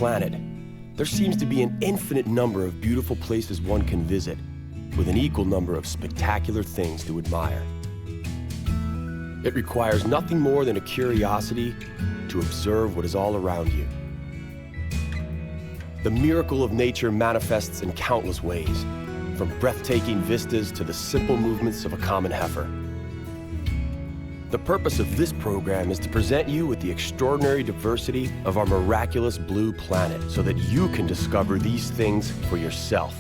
planet, there seems to be an infinite number of beautiful places one can visit, with an equal number of spectacular things to admire. It requires nothing more than a curiosity to observe what is all around you. The miracle of nature manifests in countless ways, from breathtaking vistas to the simple movements of a common heifer. The purpose of this program is to present you with the extraordinary diversity of our miraculous blue planet so that you can discover these things for yourself.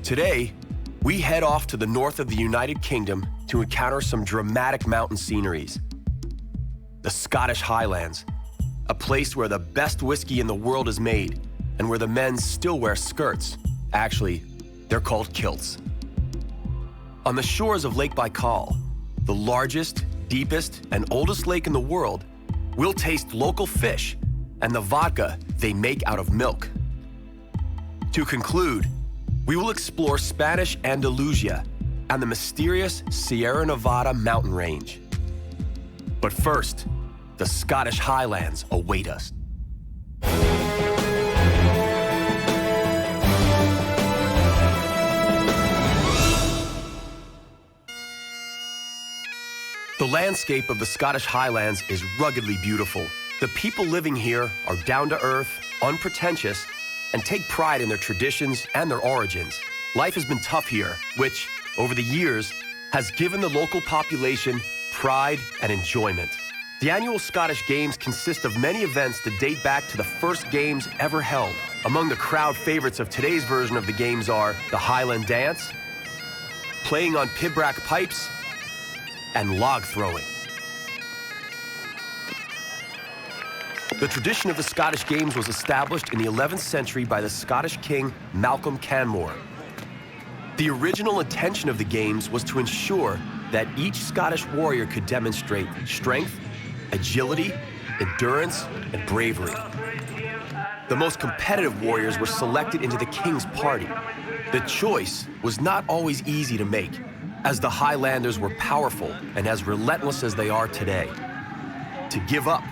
Today, we head off to the north of the United Kingdom to encounter some dramatic mountain sceneries. The Scottish Highlands, a place where the best whiskey in the world is made and where the men still wear skirts. Actually, they're called kilts. On the shores of Lake Baikal, the largest, deepest, and oldest lake in the world, we'll taste local fish and the vodka they make out of milk. To conclude, we will explore Spanish Andalusia and the mysterious Sierra Nevada mountain range. But first, the Scottish Highlands await us. The landscape of the Scottish Highlands is ruggedly beautiful. The people living here are down to earth, unpretentious, and take pride in their traditions and their origins. Life has been tough here, which, over the years, has given the local population pride and enjoyment. The annual Scottish Games consist of many events that date back to the first games ever held. Among the crowd favorites of today's version of the games are the Highland Dance, playing on pibroch pipes, and log throwing. The tradition of the Scottish Games was established in the 11th century by the Scottish king Malcolm Canmore. The original intention of the Games was to ensure that each Scottish warrior could demonstrate strength, agility, endurance, and bravery. The most competitive warriors were selected into the king's party. The choice was not always easy to make, as the Highlanders were powerful and as relentless as they are today. To give up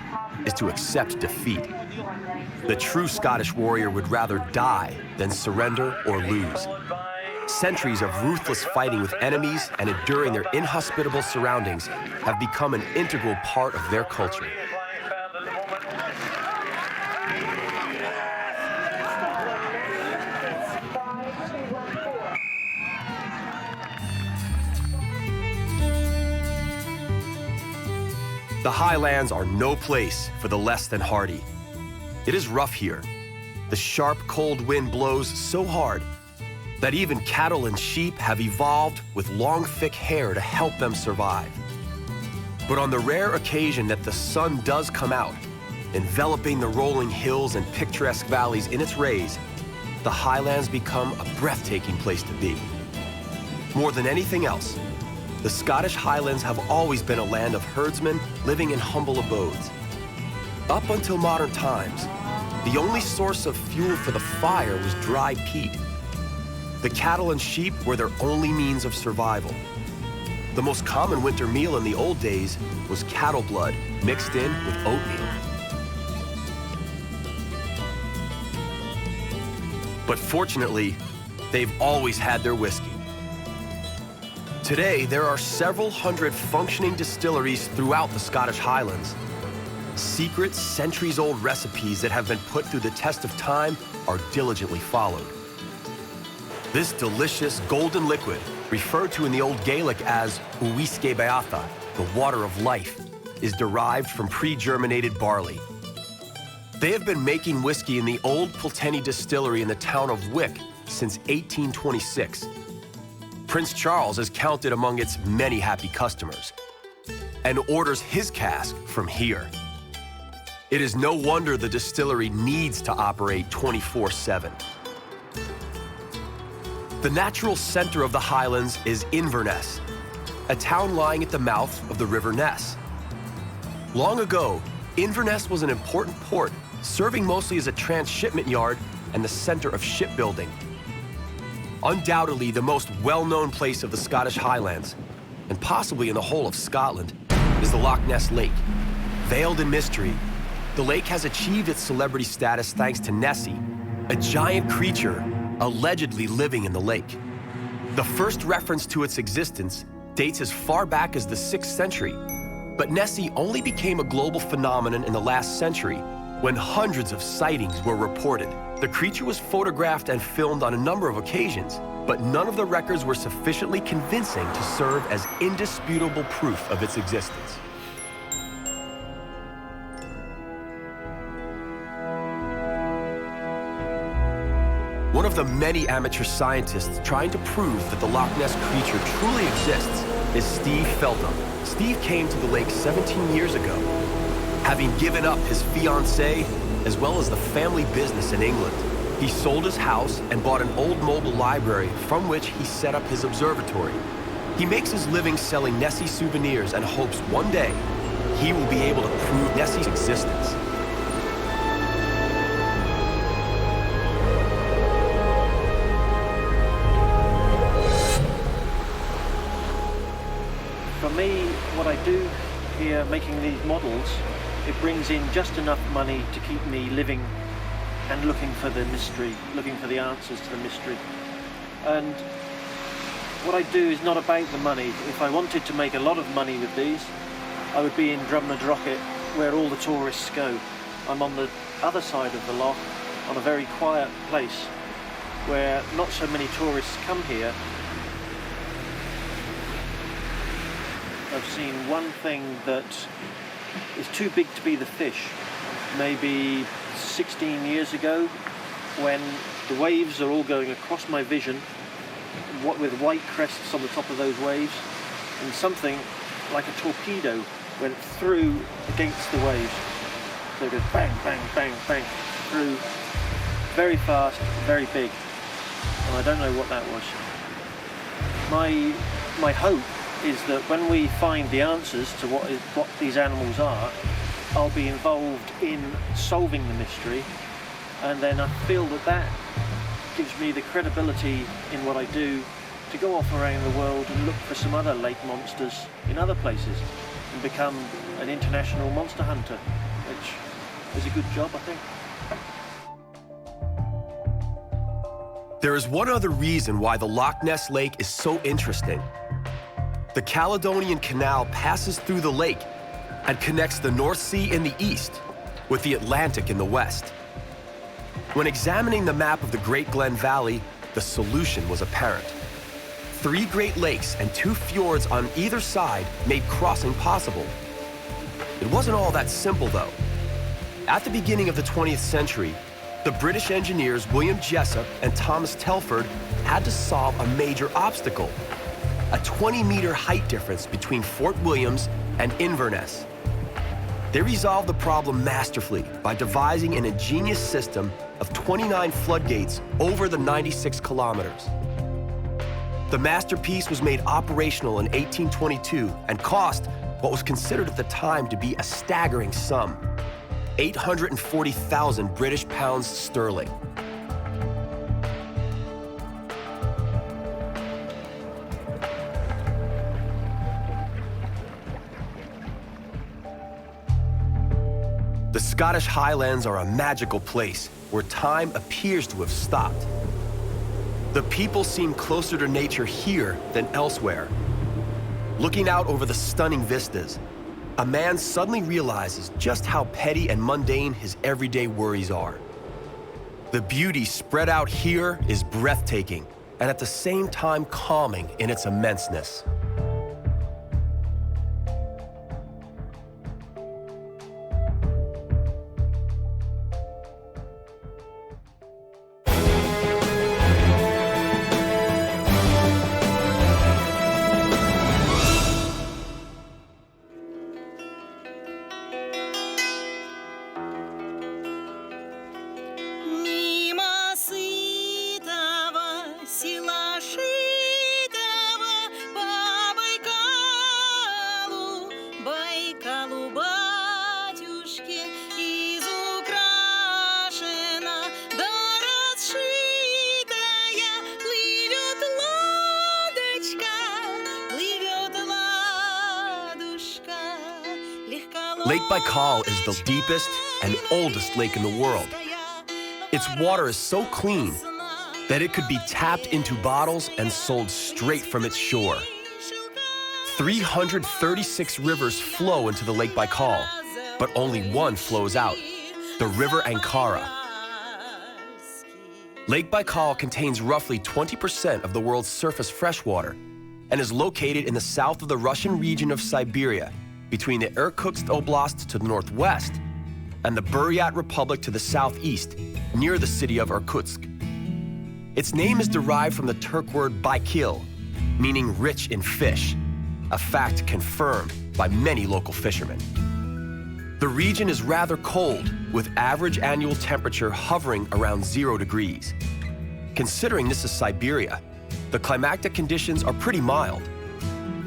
is to accept defeat. The true Scottish warrior would rather die than surrender or lose. Centuries of ruthless fighting with enemies and enduring their inhospitable surroundings have become an integral part of their culture. The Highlands are no place for the less than hardy. It is rough here. The sharp, cold wind blows so hard that even cattle and sheep have evolved with long, thick hair to help them survive. But on the rare occasion that the sun does come out, enveloping the rolling hills and picturesque valleys in its rays, the Highlands become a breathtaking place to be. More than anything else, the Scottish Highlands have always been a land of herdsmen living in humble abodes. Up until modern times, the only source of fuel for the fire was dry peat. The cattle and sheep were their only means of survival. The most common winter meal in the old days was cattle blood mixed in with oatmeal. But fortunately, they've always had their whiskey. Today, there are several hundred functioning distilleries throughout the Scottish Highlands. Secret, centuries-old recipes that have been put through the test of time are diligently followed. This delicious golden liquid, referred to in the Old Gaelic as uisce beata, the water of life, is derived from pre-germinated barley. They have been making whiskey in the old Pulteney distillery in the town of Wick since 1826. Prince Charles is counted among its many happy customers and orders his cask from here. It is no wonder the distillery needs to operate 24/7. The natural center of the Highlands is Inverness, a town lying at the mouth of the River Ness. Long ago, Inverness was an important port, serving mostly as a transshipment yard and the center of shipbuilding. Undoubtedly the most well-known place of the Scottish Highlands, and possibly in the whole of Scotland, is the Loch Ness Lake. Veiled in mystery, The lake has achieved its celebrity status thanks to Nessie, a giant creature allegedly living in the lake. The first reference to its existence dates as far back as the 6th century, but Nessie only became a global phenomenon in the last century when hundreds of sightings were reported. The creature was photographed and filmed on a number of occasions, but none of the records were sufficiently convincing to serve as indisputable proof of its existence. One of the many amateur scientists trying to prove that the Loch Ness creature truly exists is Steve Feltham. Steve came to the lake 17 years ago, having given up his fiancée as well as the family business in England. He sold his house and bought an old mobile library from which he set up his observatory. He makes his living selling Nessie souvenirs and hopes one day he will be able to prove Nessie's existence. For me, what I do here, making these models, it brings in just enough money to keep me living and looking for the mystery, looking for the answers to the mystery. And what I do is not about the money. If I wanted to make a lot of money with these, I would be in Drumnadrochit, where all the tourists go. I'm on the other side of the loch, on a very quiet place, where not so many tourists come here. I've seen one thing that is too big to be the fish. Maybe 16 years ago, when the waves are all going across my vision, what with white crests on the top of those waves, and something like a torpedo went through against the waves. So it goes bang, bang, bang, bang, through, very fast, very big. And I don't know what that was. My hope is that when we find the answers to what these animals are, I'll be involved in solving the mystery, and then I feel that gives me the credibility in what I do to go off around the world and look for some other lake monsters in other places and become an international monster hunter, which is a good job, I think. There is one other reason why the Loch Ness Lake is so interesting. The Caledonian Canal passes through the lake and connects the North Sea in the east with the Atlantic in the west. When examining the map of the Great Glen Valley, the solution was apparent. 3 Great Lakes and 2 fjords on either side made crossing possible. It wasn't all that simple, though. At the beginning of the 20th century, the British engineers William Jessup and Thomas Telford had to solve a major obstacle: a 20-meter height difference between Fort Williams and Inverness. They resolved the problem masterfully by devising an ingenious system of 29 floodgates over the 96 kilometers. The masterpiece was made operational in 1822 and cost what was considered at the time to be a staggering sum: 840,000 British pounds sterling. The Scottish Highlands are a magical place where time appears to have stopped. The people seem closer to nature here than elsewhere. Looking out over the stunning vistas, a man suddenly realizes just how petty and mundane his everyday worries are. The beauty spread out here is breathtaking and at the same time calming in its immenseness. Сила шитого Lake Baikal is the deepest and oldest lake in the world. Its water is so clean that it could be tapped into bottles and sold straight from its shore. 336 rivers flow into the Lake Baikal, but only one flows out, the River Ankara. Lake Baikal contains roughly 20% of the world's surface freshwater and is located in the south of the Russian region of Siberia, between the Irkutsk Oblast to the northwest and the Buryat Republic to the southeast, near the city of Irkutsk. Its name is derived from the Turk word Baikal, meaning rich in fish, a fact confirmed by many local fishermen. The region is rather cold, with average annual temperature hovering around 0 degrees. Considering this is Siberia, the climatic conditions are pretty mild.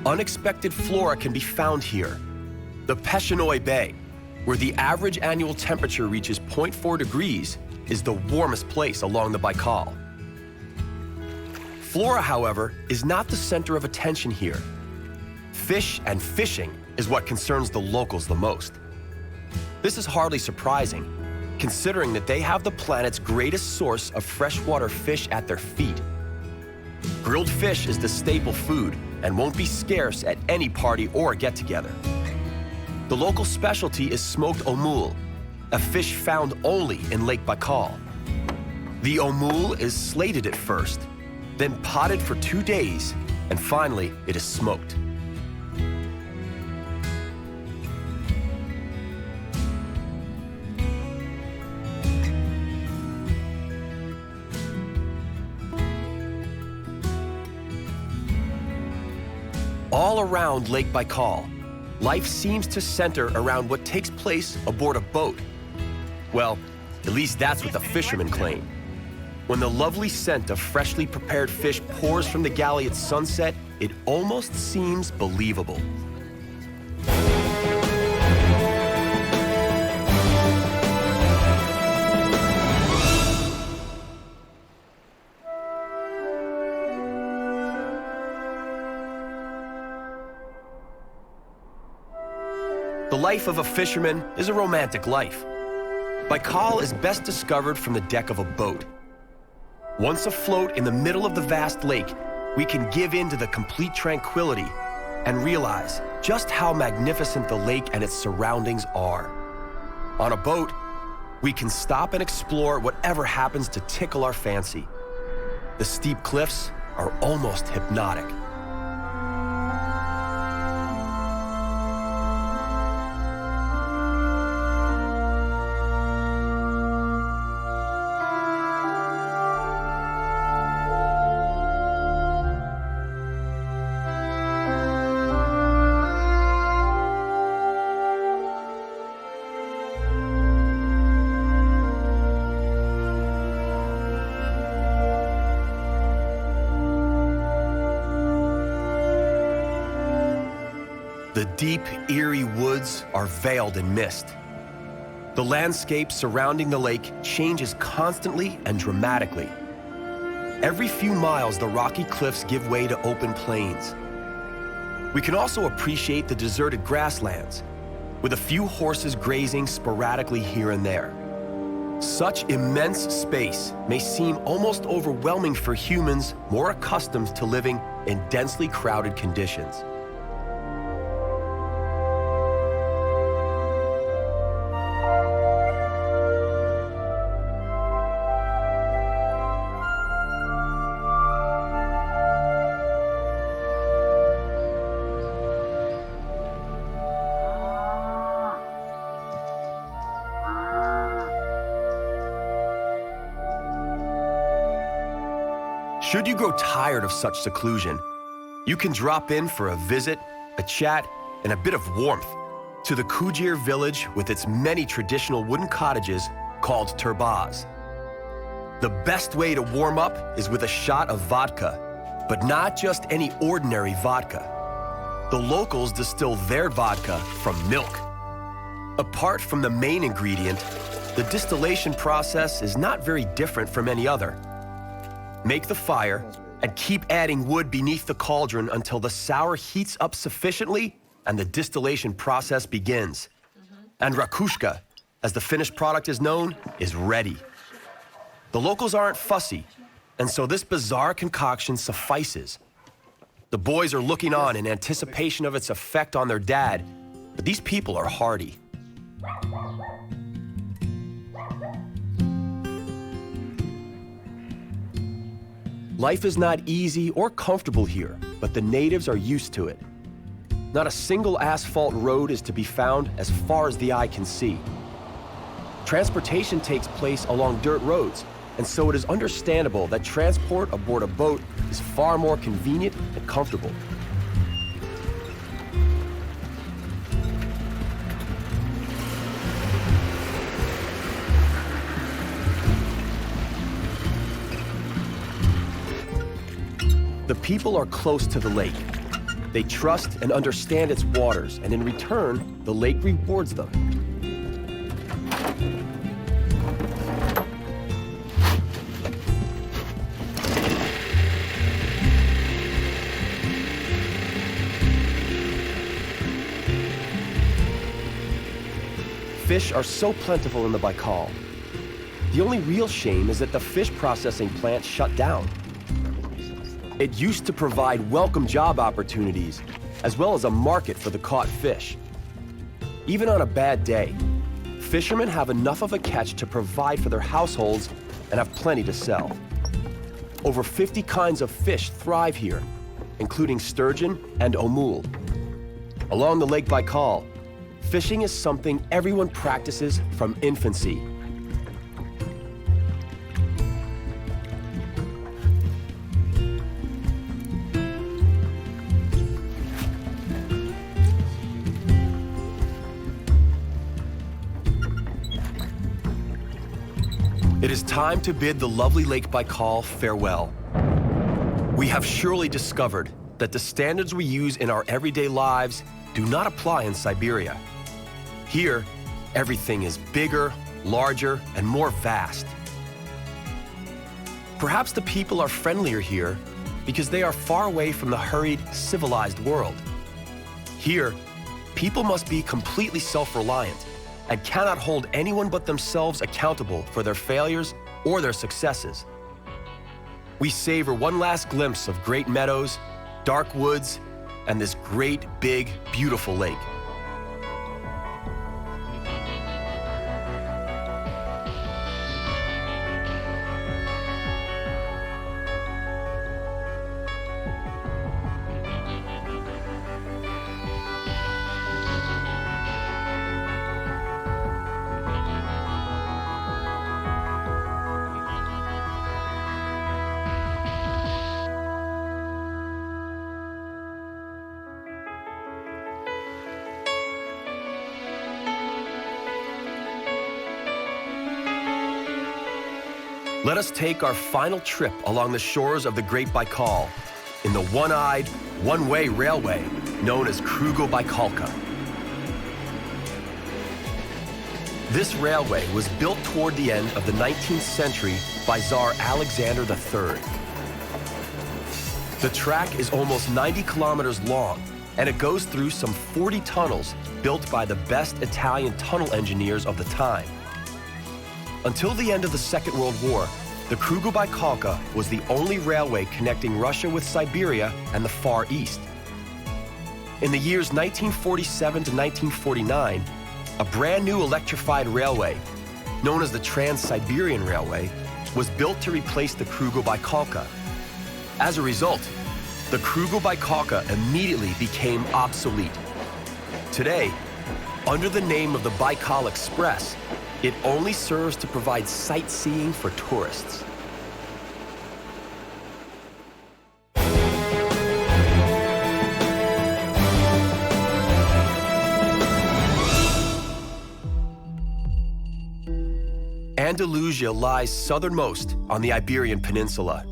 Unexpected flora can be found here. The Peshenoi Bay, where the average annual temperature reaches 0.4 degrees, is the warmest place along the Baikal. Flora, however, is not the center of attention here. Fish and fishing is what concerns the locals the most. This is hardly surprising, considering that they have the planet's greatest source of freshwater fish at their feet. Grilled fish is the staple food and won't be scarce at any party or get-together. The local specialty is smoked omul, a fish found only in Lake Baikal. The omul is slated at first, then potted for 2 days, and finally it is smoked. All around Lake Baikal, life seems to center around what takes place aboard a boat. Well, at least that's what the fishermen claim. When the lovely scent of freshly prepared fish pours from the galley at sunset, it almost seems believable. The life of a fisherman is a romantic life. Baikal is best discovered from the deck of a boat. Once afloat in the middle of the vast lake, we can give in to the complete tranquility and realize just how magnificent the lake and its surroundings are. On a boat, we can stop and explore whatever happens to tickle our fancy. The steep cliffs are almost hypnotic. The deep, eerie woods are veiled in mist. The landscape surrounding the lake changes constantly and dramatically. Every few miles, the rocky cliffs give way to open plains. We can also appreciate the deserted grasslands, with a few horses grazing sporadically here and there. Such immense space may seem almost overwhelming for humans more accustomed to living in densely crowded conditions. Should you grow tired of such seclusion, you can drop in for a visit, a chat, and a bit of warmth to the Kujir village with its many traditional wooden cottages called turbas. The best way to warm up is with a shot of vodka, but not just any ordinary vodka. The locals distill their vodka from milk. Apart from the main ingredient, the distillation process is not very different from any other. Make the fire and keep adding wood beneath the cauldron until the sour heats up sufficiently and the distillation process begins. And rakushka, as the finished product is known, is ready. The locals aren't fussy, and so this bizarre concoction suffices. The boys are looking on in anticipation of its effect on their dad, but these people are hardy. Life is not easy or comfortable here, but the natives are used to it. Not a single asphalt road is to be found as far as the eye can see. Transportation takes place along dirt roads, and so it is understandable that transport aboard a boat is far more convenient and comfortable. The people are close to the lake. They trust and understand its waters, and in return, the lake rewards them. Fish are so plentiful in the Baikal. The only real shame is that the fish processing plant shut down. It used to provide welcome job opportunities, as well as a market for the caught fish. Even on a bad day, fishermen have enough of a catch to provide for their households and have plenty to sell. Over 50 kinds of fish thrive here, including sturgeon and omul. Along the Lake Baikal, fishing is something everyone practices from infancy. It is time to bid the lovely Lake Baikal farewell. We have surely discovered that the standards we use in our everyday lives do not apply in Siberia. Here, everything is bigger, larger, and more vast. Perhaps the people are friendlier here because they are far away from the hurried, civilized world. Here, people must be completely self-reliant and cannot hold anyone but themselves accountable for their failures or their successes. We savor one last glimpse of great meadows, dark woods, and this great, big, beautiful lake. Let us take our final trip along the shores of the Great Baikal in the one-eyed, one-way railway known as Krugo-Baikalka. This railway was built toward the end of the 19th century by Tsar Alexander III. The track is almost 90 kilometers long, and it goes through some 40 tunnels built by the best Italian tunnel engineers of the time. Until the end of the Second World War, the Krugo-Baikalka was the only railway connecting Russia with Siberia and the Far East. In the years 1947 to 1949, a brand new electrified railway, known as the Trans-Siberian Railway, was built to replace the Krugo-Baikalka. As a result, the Krugo-Baikalka immediately became obsolete. Today, under the name of the Baikal Express, it only serves to provide sightseeing for tourists. Andalusia lies southernmost on the Iberian Peninsula.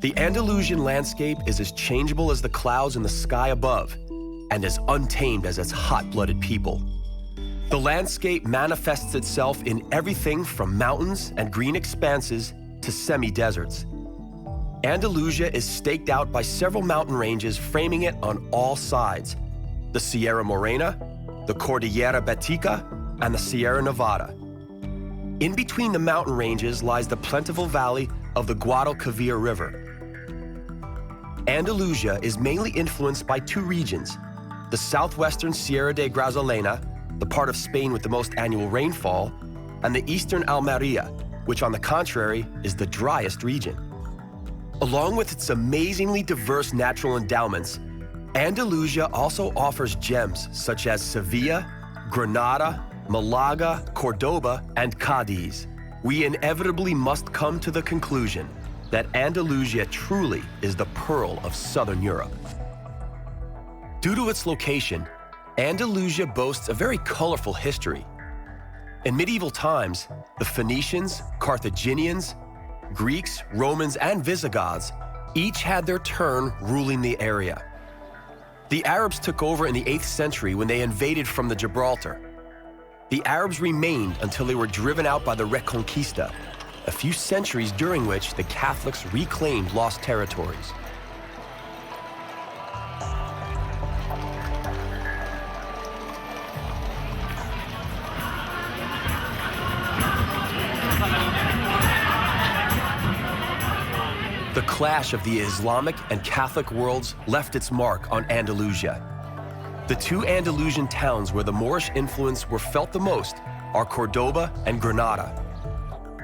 The Andalusian landscape is as changeable as the clouds in the sky above, and as untamed as its hot-blooded people. The landscape manifests itself in everything from mountains and green expanses to semi-deserts. Andalusia is staked out by several mountain ranges framing it on all sides: the Sierra Morena, the Cordillera Bética, and the Sierra Nevada. In between the mountain ranges lies the plentiful valley of the Guadalquivir River. Andalusia is mainly influenced by two regions, the southwestern Sierra de Grazalema, the part of Spain with the most annual rainfall, and the eastern Almeria, which on the contrary is the driest region. Along with its amazingly diverse natural endowments, Andalusia also offers gems such as Sevilla, Granada, Malaga, Cordoba, and Cadiz. We inevitably must come to the conclusion that Andalusia truly is the pearl of southern Europe. Due to its location, Andalusia boasts a very colorful history. In medieval times, the Phoenicians, Carthaginians, Greeks, Romans, and Visigoths each had their turn ruling the area. The Arabs took over in the 8th century when they invaded from the Gibraltar. The Arabs remained until they were driven out by the Reconquista, a few centuries during which the Catholics reclaimed lost territories. The clash of the Islamic and Catholic worlds left its mark on Andalusia. The two Andalusian towns where the Moorish influence were felt the most are Cordoba and Granada.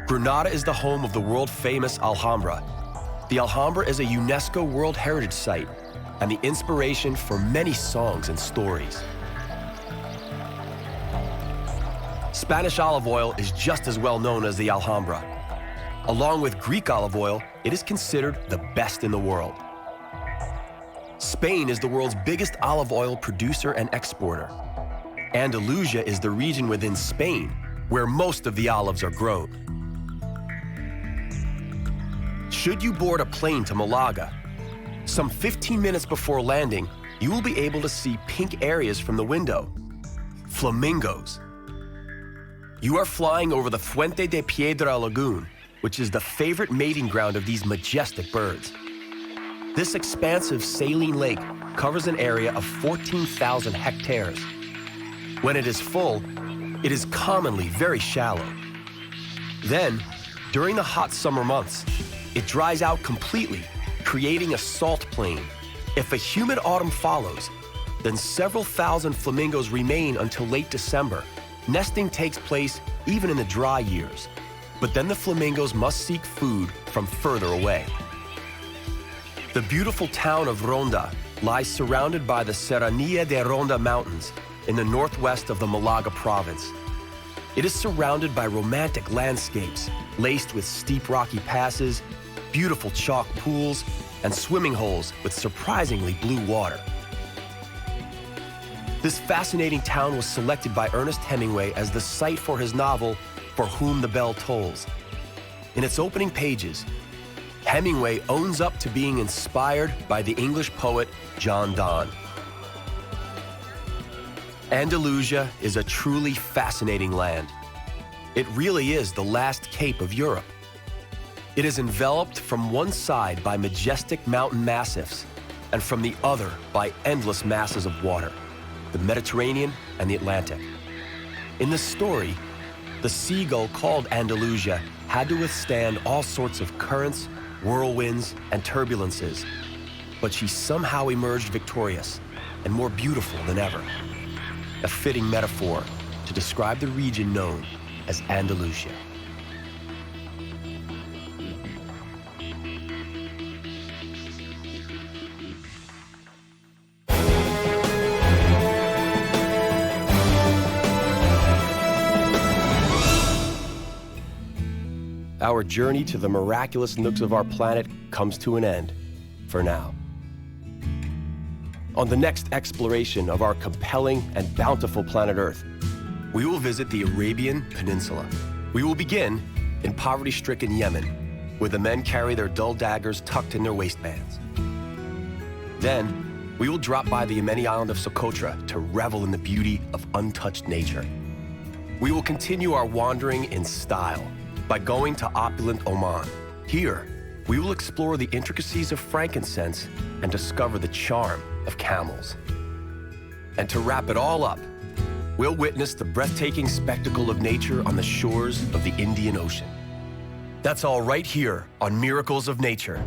Granada is the home of the world-famous Alhambra. The Alhambra is a UNESCO World Heritage Site and the inspiration for many songs and stories. Spanish olive oil is just as well known as the Alhambra. Along with Greek olive oil, it is considered the best in the world. Spain is the world's biggest olive oil producer and exporter. Andalusia is the region within Spain where most of the olives are grown. Should you board a plane to Malaga, some 15 minutes before landing, you will be able to see pink areas from the window. Flamingos. You are flying over the Fuente de Piedra Lagoon, which is the favorite mating ground of these majestic birds. This expansive saline lake covers an area of 14,000 hectares. When it is full, it is commonly very shallow. Then, during the hot summer months, it dries out completely, creating a salt plain. If a humid autumn follows, then several thousand flamingos remain until late December. Nesting takes place even in the dry years. But then the flamingos must seek food from further away. The beautiful town of Ronda lies surrounded by the Serranía de Ronda Mountains in the northwest of the Malaga province. It is surrounded by romantic landscapes, laced with steep rocky passes, beautiful chalk pools, and swimming holes with surprisingly blue water. This fascinating town was selected by Ernest Hemingway as the site for his novel, For Whom the Bell Tolls. In its opening pages, Hemingway owns up to being inspired by the English poet John Donne. Andalusia is a truly fascinating land. It really is the last cape of Europe. It is enveloped from one side by majestic mountain massifs and from the other by endless masses of water, the Mediterranean and the Atlantic. In the story, the seagull called Andalusia had to withstand all sorts of currents, whirlwinds, and turbulences, but she somehow emerged victorious and more beautiful than ever. A fitting metaphor to describe the region known as Andalusia. Our journey to the miraculous nooks of our planet comes to an end, for now. On the next exploration of our compelling and bountiful planet Earth, we will visit the Arabian Peninsula. We will begin in poverty-stricken Yemen, where the men carry their dull daggers tucked in their waistbands. Then, we will drop by the Yemeni island of Socotra to revel in the beauty of untouched nature. We will continue our wandering in style by going to opulent Oman. Here, we will explore the intricacies of frankincense and discover the charm of camels. And to wrap it all up, we'll witness the breathtaking spectacle of nature on the shores of the Indian Ocean. That's all right here on Miracles of Nature.